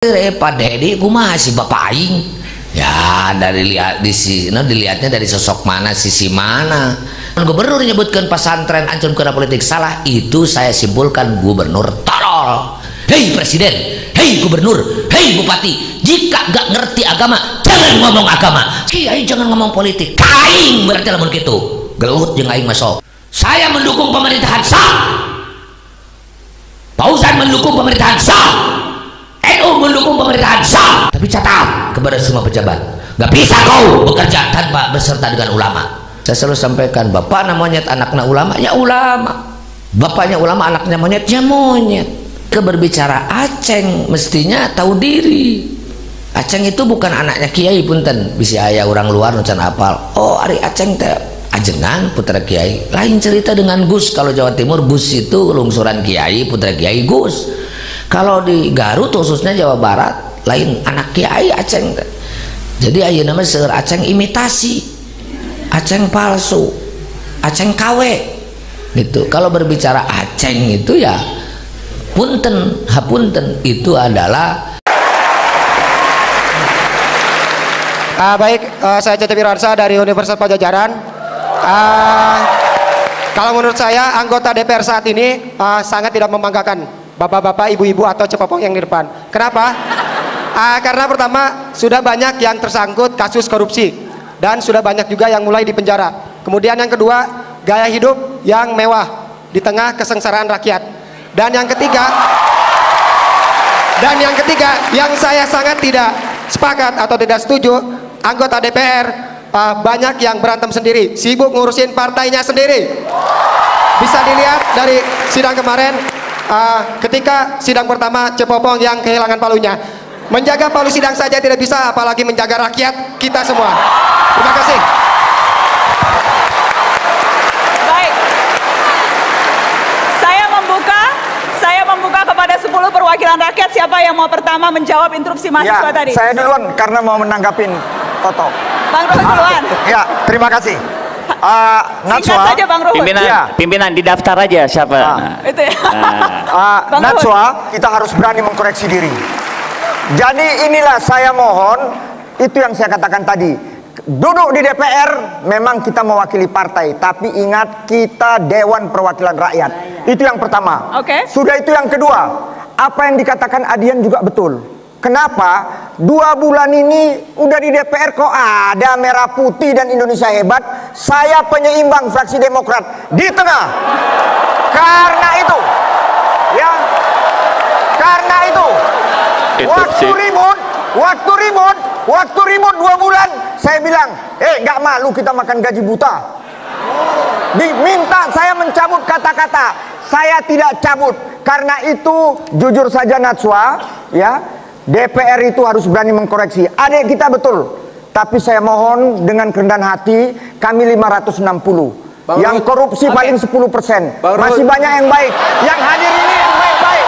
Pak Dedi kumaha si bapak aing ya, dari lihat di sini dilihatnya dari sosok mana, sisi mana. Gubernur menyebutkan pesantren ancam kena politik, salah. Itu saya simpulkan gubernur tolol. Hei presiden, hei gubernur, hei bupati, jika gak ngerti agama jangan ngomong agama, kiai jangan ngomong politik. Kaing berarti lamun kitu gelut jeung aing masuk. Saya mendukung pemerintahan sah, Fauzan mendukung pemerintahan sah, NU mendukung pemerintahan sah, tapi catat kepada semua pejabat, nggak bisa kau bekerja tanpa beserta dengan ulama. Saya selalu sampaikan, bapak namanya anaknya ulama, ya ulama. Bapaknya ulama, anaknya monyet, ya monyet. Keberbicara Aceng mestinya tahu diri. Aceng itu bukan anaknya kiai punten, bisa ayah orang luar nucan apal. Oh, Ari Aceng teh ajengan putra kiai. Lain cerita dengan Gus. Kalau Jawa Timur Gus itu lungsuran kiai, putra kiai Gus. Kalau di Garut khususnya Jawa Barat lain anak kiai Aceng. Jadi ayeuna mah seueur Aceng imitasi, Aceng palsu, Aceng KW gitu. Kalau berbicara Aceng itu ya punten, hapunten, itu adalah baik. Saya Cecep Wirarsa dari Universitas Pajajaran. Kalau menurut saya anggota DPR saat ini sangat tidak membanggakan bapak-bapak, ibu-ibu atau cepopong yang di depan. Kenapa? Karena pertama sudah banyak yang tersangkut kasus korupsi dan sudah banyak juga yang mulai dipenjara. Kemudian yang kedua, gaya hidup yang mewah di tengah kesengsaraan rakyat. Dan yang ketiga yang saya sangat tidak sepakat atau tidak setuju, anggota DPR banyak yang berantem sendiri, sibuk ngurusin partainya sendiri. Bisa dilihat dari sidang kemarin, ketika sidang pertama Cepopong yang kehilangan palunya. Menjaga palu sidang saja tidak bisa, apalagi menjaga rakyat kita semua. Terima kasih. Baik, saya membuka kepada 10 perwakilan rakyat. Siapa yang mau pertama menjawab interupsi mahasiswa tadi? Saya duluan karena mau menanggapin Toto. Bang Ruhut duluan. Ya, terima kasih. Singkat saja Bang Ruhut. Pimpinan didaftar aja siapa. Itu ya. Najwa, kita harus berani mengkoreksi diri. Jadi inilah saya mohon, itu yang saya katakan tadi. Duduk di DPR memang kita mewakili partai, tapi ingat kita Dewan Perwakilan Rakyat. Itu yang pertama. Oke. Sudah itu yang kedua. Apa yang dikatakan Adian juga betul. Kenapa 2 bulan ini udah di DPR kok ada Merah Putih dan Indonesia Hebat, saya penyeimbang fraksi Demokrat di tengah. Karena itu, ya, karena itu waktu ribut 2 bulan, saya bilang, nggak malu kita makan gaji buta. Diminta saya mencabut kata-kata, saya tidak cabut. Karena itu jujur saja Najwa, ya, DPR itu harus berani mengkoreksi. Adik kita betul, tapi saya mohon dengan kerendahan hati, kami 560. Yang korupsi paling 10%. Masih banyak yang baik. Yang hadir ini yang baik-baik.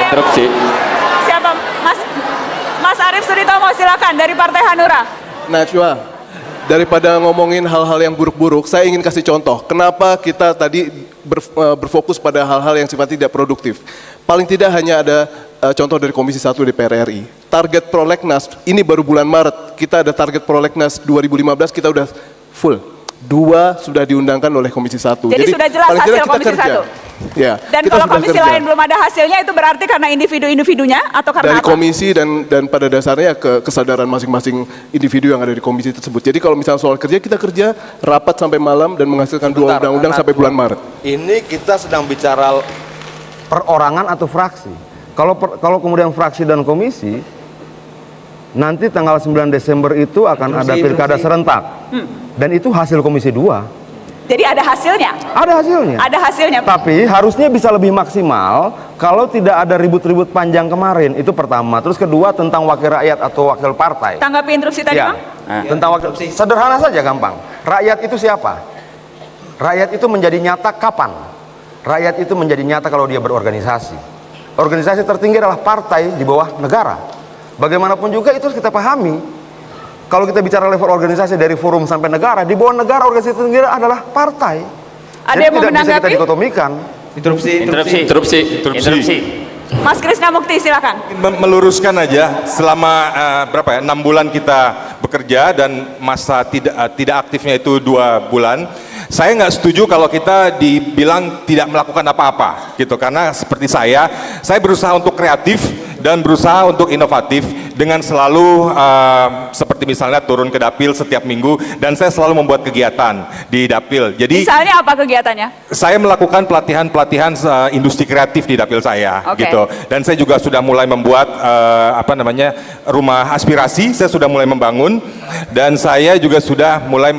Interupsi. Siapa? Mas Arief Suditomo, silakan dari Partai Hanura. Najwa, daripada ngomongin hal-hal yang buruk-buruk, saya ingin kasih contoh. Kenapa kita tadi berfokus pada hal-hal yang sifatnya tidak produktif. Paling tidak hanya ada contoh dari Komisi 1 DPR RI. Target prolegnas, ini baru bulan Maret, kita ada target prolegnas 2015, kita udah full. 2 sudah diundangkan oleh Komisi 1. Jadi sudah jelas hasil Komisi 1. Ya, dan kalau komisi lain belum ada hasilnya, itu berarti karena individu-individunya atau karena dari apa? komisi dan pada dasarnya kesadaran masing-masing individu yang ada di komisi tersebut. Jadi kalau misalnya soal kerja, kita kerja rapat sampai malam dan menghasilkan 2 undang-undang sampai bulan Maret. Ini kita sedang bicara perorangan atau fraksi. Kalau kemudian fraksi dan komisi, nanti tanggal 9 Desember itu akan ada pilkada serentak. Dan itu hasil Komisi 2. Jadi ada hasilnya? Ada hasilnya. Ada hasilnya. Tapi harusnya bisa lebih maksimal kalau tidak ada ribut-ribut panjang kemarin. Itu pertama. Terus kedua, tentang wakil rakyat atau wakil partai. Tanggapi interupsi tadi, Bang? Tentang wakil, sederhana saja, gampang. Rakyat itu siapa? Rakyat itu menjadi nyata kapan? Rakyat itu menjadi nyata kalau dia berorganisasi. Organisasi tertinggi adalah partai di bawah negara. Bagaimanapun juga itu harus kita pahami. Kalau kita bicara level organisasi dari forum sampai negara, di bawah negara organisasi tertinggi adalah partai. Ada yang mau menanggapi? Tidak bisa kita dikotomikan. Interupsi. Mas Krisna Mukti, silakan. Meluruskan aja, selama 6 bulan kita bekerja dan masa tidak aktifnya itu 2 bulan. Saya nggak setuju kalau kita dibilang tidak melakukan apa-apa gitu, karena seperti saya berusaha untuk kreatif dan berusaha untuk inovatif dengan selalu seperti misalnya turun ke dapil setiap minggu, dan saya selalu membuat kegiatan di dapil. Jadi misalnya apa kegiatannya? saya melakukan pelatihan industri kreatif di dapil saya, gitu. Dan saya juga sudah mulai membuat rumah aspirasi. Saya sudah mulai membangun, dan saya juga sudah mulai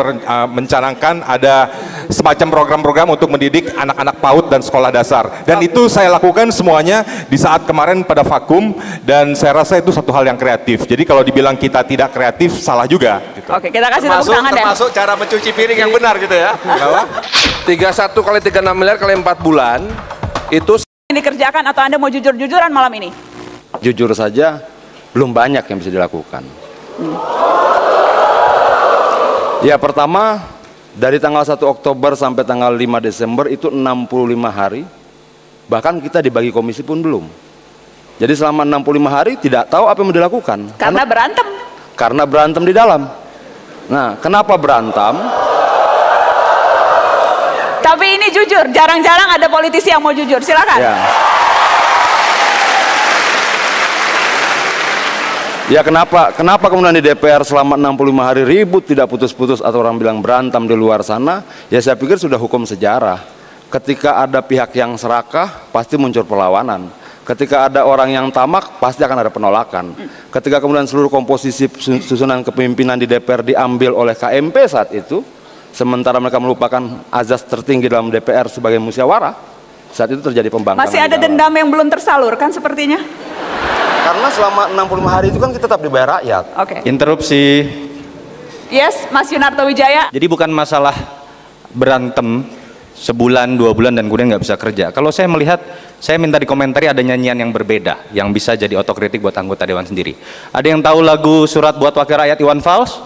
mencanangkan ada semacam program-program untuk mendidik anak-anak PAUD dan sekolah dasar. Dan itu saya lakukan semuanya di saat kemarin pada vakum, dan saya rasa itu satu hal yang kreatif. Jadi kalau dibilang kita tidak kreatif, salah juga. Gitu. Oke, kita kasih tepuk tangan deh. Termasuk cara mencuci piring yang benar gitu ya. 31 kali 36 miliar kali 4 bulan itu dikerjakan, atau Anda mau jujur-jujuran malam ini? Jujur saja, belum banyak yang bisa dilakukan. Ya, pertama, dari tanggal 1 Oktober sampai tanggal 5 Desember itu 65 hari. Bahkan kita dibagi komisi pun belum. Jadi selama 65 hari tidak tahu apa yang mau dilakukan. Karena berantem. Karena berantem di dalam. Nah, kenapa berantem? Tapi ini jujur, jarang-jarang ada politisi yang mau jujur. Silakan. Ya, kenapa kemudian di DPR selama 65 hari ribut tidak putus-putus, atau orang bilang berantem di luar sana? Ya, saya pikir sudah hukum sejarah. Ketika ada pihak yang serakah, pasti muncul perlawanan. Ketika ada orang yang tamak, pasti akan ada penolakan. Ketika kemudian seluruh komposisi susunan kepemimpinan di DPR diambil oleh KMP saat itu, sementara mereka melupakan azas tertinggi dalam DPR sebagai musyawarah, saat itu terjadi pembangkangan. Masih ada dendam yang belum tersalurkan sepertinya? Karena selama 65 hari itu kan kita tetap dibayar rakyat. Interupsi. Yes, Mas Yunarto Wijaya. Jadi bukan masalah berantem sebulan, 2 bulan dan kemudian nggak bisa kerja. Kalau saya melihat, saya minta dikomentari ada nyanyian yang berbeda yang bisa jadi otokritik buat anggota dewan sendiri. Ada yang tahu lagu Surat Buat Wakil Rakyat Iwan Fals?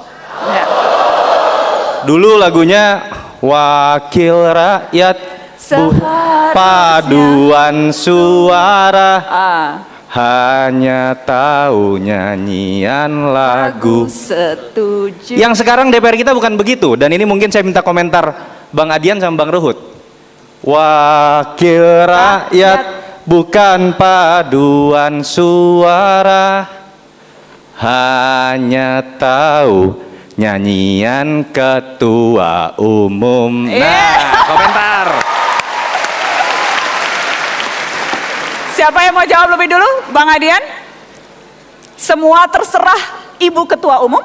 Ya. Dulu lagunya Wakil Rakyat paduan suara, hanya tahu nyanyian lagu. Setuju. Yang sekarang DPR kita bukan begitu, dan ini mungkin saya minta komentar Bang Adian sama Bang Ruhut. Wakil rakyat bukan paduan suara, hanya tahu nyanyian ketua umum. Nah, komentar. Siapa yang mau jawab lebih dulu? Bang Adian? Semua terserah Ibu Ketua Umum?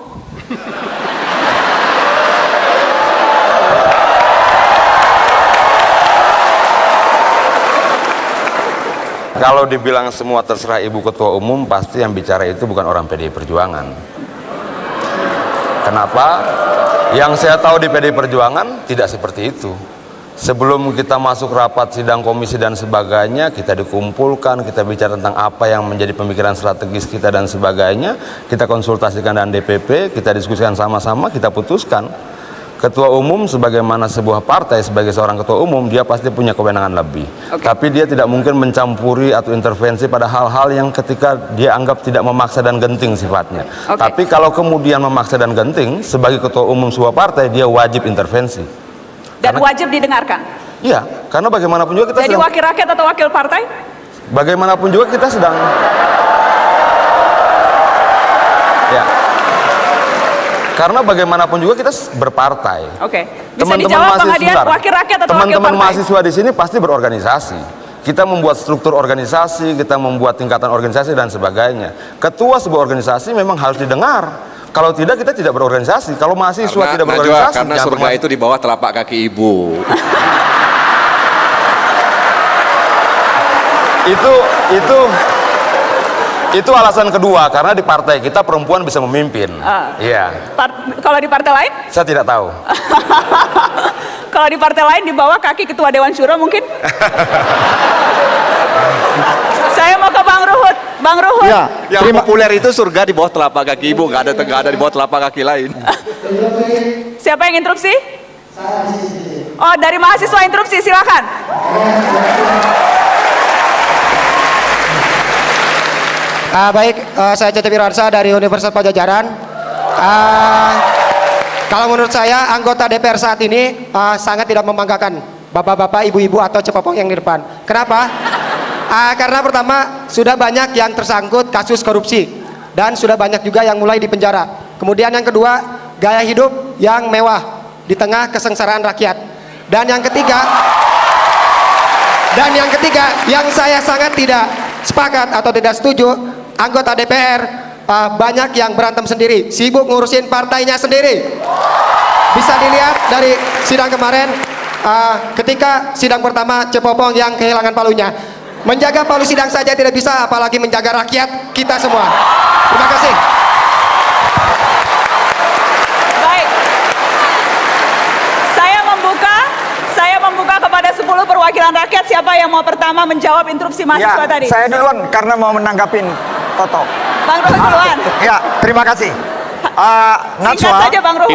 Kalau dibilang semua terserah Ibu Ketua Umum, pasti yang bicara itu bukan orang PDI Perjuangan. Kenapa? Yang saya tahu di PDI Perjuangan tidak seperti itu. Sebelum kita masuk rapat sidang komisi dan sebagainya, kita dikumpulkan, kita bicara tentang apa yang menjadi pemikiran strategis kita dan sebagainya, kita konsultasikan dengan DPP, kita diskusikan sama-sama, kita putuskan. Ketua umum sebagaimana sebuah partai, sebagai seorang ketua umum, dia pasti punya kewenangan lebih. Tapi dia tidak mungkin mencampuri atau intervensi pada hal-hal yang ketika dia anggap tidak memaksa dan genting sifatnya. Tapi kalau kemudian memaksa dan genting, sebagai ketua umum sebuah partai, dia wajib intervensi. Dan wajib didengarkan? Iya, karena bagaimanapun juga kita jadi sedang... wakil rakyat atau wakil partai? Bagaimanapun juga kita sedang... Ya. Karena bagaimanapun juga kita berpartai. Bisa dijawab Bang Adian, wakil rakyat atau wakil partai? Teman-teman mahasiswa di sini pasti berorganisasi. Kita membuat struktur organisasi, kita membuat tingkatan organisasi dan sebagainya. Ketua sebuah organisasi memang harus didengar. Kalau tidak, kita tidak berorganisasi. Kalau mahasiswa tidak berorganisasi, karena surga itu di bawah telapak kaki ibu. Itu alasan kedua, karena di partai kita perempuan bisa memimpin. Iya. Kalau di partai lain? Saya tidak tahu. Kalau di partai lain di bawah kaki ketua Dewan Syuro mungkin? Saya mau ke Bang Ruhut. Bang Ruhut. Ya, yang populer itu surga di bawah telapak kaki ibu, nggak ada di bawah telapak kaki lain. Siapa yang interupsi? Oh, dari mahasiswa interupsi, silakan. Saya Cecep Irwansyah dari Universitas Pajajaran. Kalau menurut saya anggota DPR saat ini sangat tidak membanggakan bapak-bapak, ibu-ibu atau cepopong yang di depan. Kenapa? Karena pertama sudah banyak yang tersangkut kasus korupsi dan sudah banyak juga yang mulai dipenjara. Kemudian yang kedua, gaya hidup yang mewah di tengah kesengsaraan rakyat. Dan yang ketiga, yang saya sangat tidak sepakat atau tidak setuju, anggota DPR banyak yang berantem sendiri, sibuk ngurusin partainya sendiri. Bisa dilihat dari sidang kemarin, ketika sidang pertama Cepopong yang kehilangan palunya. Menjaga palu sidang saja tidak bisa, apalagi menjaga rakyat kita semua. Terima kasih. Baik. Saya membuka kepada 10 perwakilan rakyat. Siapa yang mau pertama menjawab interupsi mahasiswa tadi? Saya duluan karena mau menanggapin Toto. Bang Ruhut duluan. Ya, terima kasih. Singkat saja Bang Ruhut.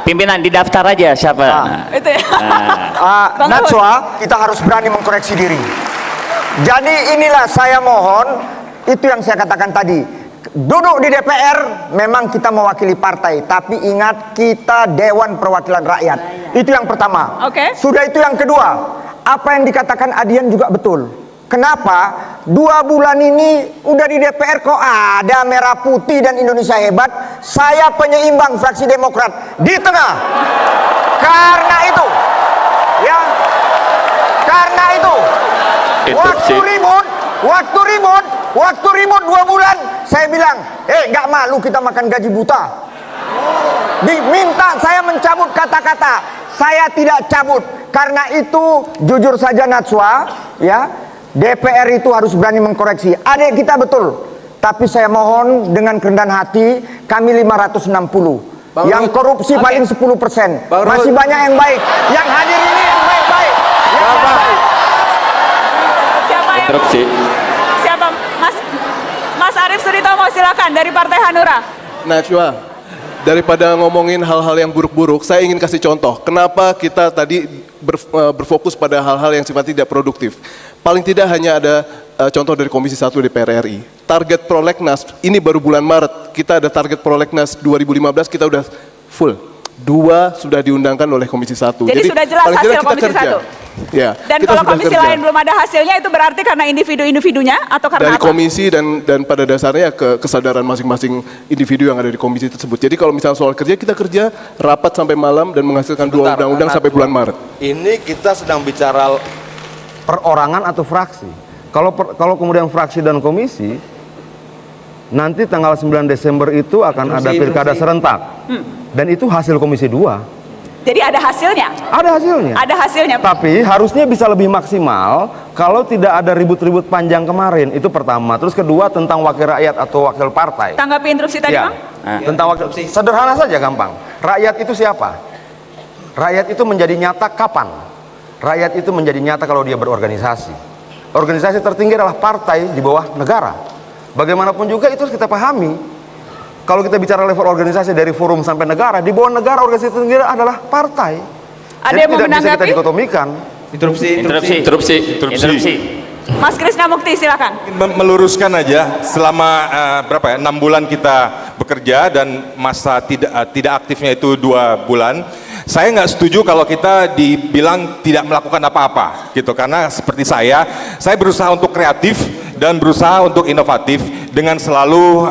Pimpinan didaftar aja siapa. Itu ya. Bang Najwa, kita harus berani mengkoreksi diri. Jadi inilah saya mohon, itu yang saya katakan tadi. Duduk di DPR memang kita mewakili partai, tapi ingat kita Dewan Perwakilan Rakyat. Itu yang pertama. Oke. Sudah itu yang kedua. Apa yang dikatakan Adian juga betul. Kenapa 2 bulan ini udah di DPR kok ada merah putih dan Indonesia hebat. Saya penyeimbang fraksi Demokrat di tengah. Karena itu, ya, karena itu. Waktu ribut 2 bulan, saya bilang, nggak malu kita makan gaji buta. Diminta saya mencabut kata-kata, saya tidak cabut. Karena itu, jujur saja Najwa, ya, DPR itu harus berani mengkoreksi. Adik kita betul, tapi saya mohon dengan kerendahan hati, kami 560. Yang korupsi paling 10%. Masih banyak yang baik. Yang hadir ini yang baik-baik. Yang baik. Siapa? Mas Arief Suditomo, silakan dari Partai Hanura. Najwa, daripada ngomongin hal-hal yang buruk-buruk, saya ingin kasih contoh. Kenapa kita tadi berfokus pada hal-hal yang sifatnya tidak produktif. Paling tidak hanya ada contoh dari Komisi 1 DPR RI. Target prolegnas, ini baru bulan Maret, kita ada target prolegnas 2015, kita udah full. 2 sudah diundangkan oleh Komisi 1. Jadi sudah jelas hasil Komisi 1? Ya, dan kalau komisi lain belum ada hasilnya, itu berarti karena individu-individunya atau karena dari apa? komisi dan pada dasarnya kesadaran masing-masing individu yang ada di komisi tersebut. Jadi kalau misalnya soal kerja, kita kerja rapat sampai malam dan menghasilkan 2 undang-undang sampai bulan Maret. Ini kita sedang bicara perorangan atau fraksi. Kalau kemudian fraksi dan komisi, nanti tanggal 9 Desember itu akan ada pilkada serentak. Dan itu hasil Komisi 2. Jadi ada hasilnya? Ada hasilnya. Ada hasilnya. Tapi harusnya bisa lebih maksimal kalau tidak ada ribut-ribut panjang kemarin. Itu pertama. Terus kedua tentang wakil rakyat atau wakil partai. Tanggapi interupsi tadi, ya. Bang? Tentang wakil, sederhana saja, gampang. Rakyat itu siapa? Rakyat itu menjadi nyata kapan? Rakyat itu menjadi nyata kalau dia berorganisasi. Organisasi tertinggi adalah partai di bawah negara. Bagaimanapun juga itu harus kita pahami. Kalau kita bicara level organisasi dari forum sampai negara, di bawah negara organisasi tertinggi adalah partai. Ada jadi yang mau tidak bisa menanggapi? kita dikotomikan. Interupsi. Mas Krisna Mukti, silakan. Meluruskan aja, selama 6 bulan kita bekerja dan masa tidak aktifnya itu 2 bulan, saya nggak setuju kalau kita dibilang tidak melakukan apa-apa gitu, karena seperti saya berusaha untuk kreatif dan berusaha untuk inovatif dengan selalu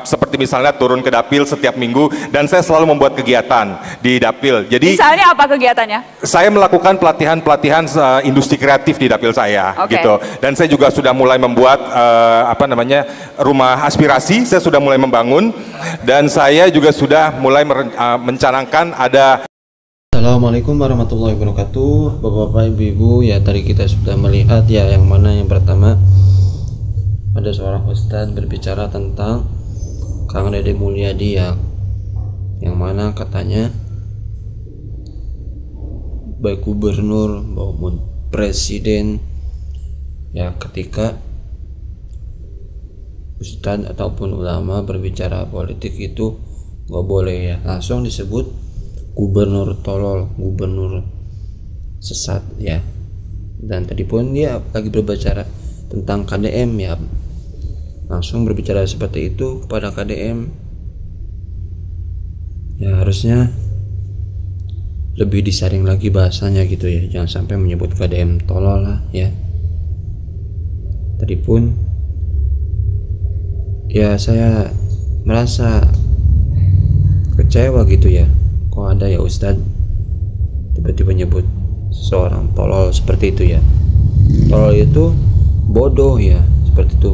seperti misalnya turun ke dapil setiap minggu, dan saya selalu membuat kegiatan di dapil. Jadi misalnya apa kegiatannya? Saya melakukan pelatihan industri kreatif di dapil saya, gitu. Dan saya juga sudah mulai membuat rumah aspirasi. Saya sudah mulai membangun, dan saya juga sudah mulai mencanangkan ada. Assalamualaikum warahmatullahi wabarakatuh. Bapak-bapak, ibu-ibu, ya tadi kita sudah melihat ya yang mana yang pertama ada seorang ustadz berbicara tentang Kang Deddy Mulyadi ya, yang mana katanya baik gubernur maupun presiden ya, ketika ustadz ataupun ulama berbicara politik itu nggak boleh ya langsung disebut gubernur tolol, gubernur sesat ya. Dan tadi pun dia lagi berbicara tentang KDM ya, langsung berbicara seperti itu kepada KDM. Ya harusnya lebih disaring lagi bahasanya gitu ya, jangan sampai menyebut KDM tolol lah ya. Tadi pun ya saya merasa kecewa gitu ya, kok ada ya Ustadz tiba-tiba nyebut seorang tolol seperti itu ya. Tolol itu bodoh ya, seperti itu.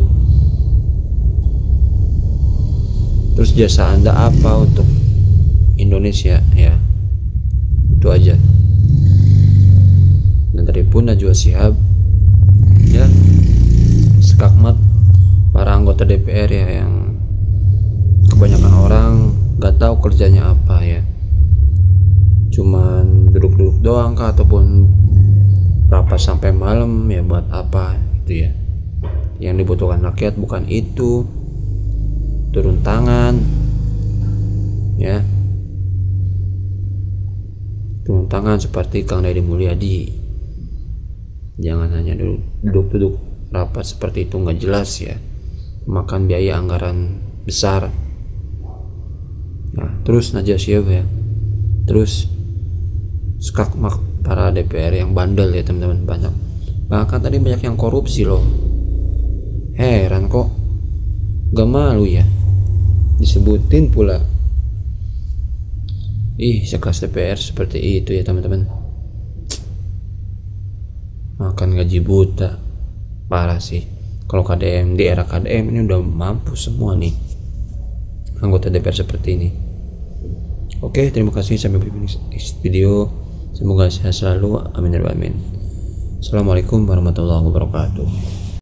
Terus jasa Anda apa untuk Indonesia ya, itu aja. Dan tadi pun Najwa Shihab ya skakmat para anggota DPR ya, yang kebanyakan orang gak tahu kerjanya apa ya, cuman duduk-duduk doang kah, ataupun rapat sampai malam ya buat apa gitu ya. Yang dibutuhkan rakyat bukan itu, turun tangan ya, turun tangan seperti Kang Deddy Mulyadi. Jangan hanya duduk-duduk rapat seperti itu, nggak jelas ya, makan biaya anggaran besar. Nah terus Najwa Shihab ya, terus skakmat para DPR yang bandel ya teman-teman, banyak, bahkan tadi banyak yang korupsi loh. Heran kok gak malu ya disebutin pula. Sekelas DPR seperti itu ya teman-teman, makan gaji buta, parah sih. Kalau KDM, di era KDM ini udah mampus semua nih anggota DPR seperti ini. Oke, terima kasih, sampai berjumpa di video. Semoga sehat selalu, amin ya rabbal alamin. Assalamualaikum warahmatullahi wabarakatuh.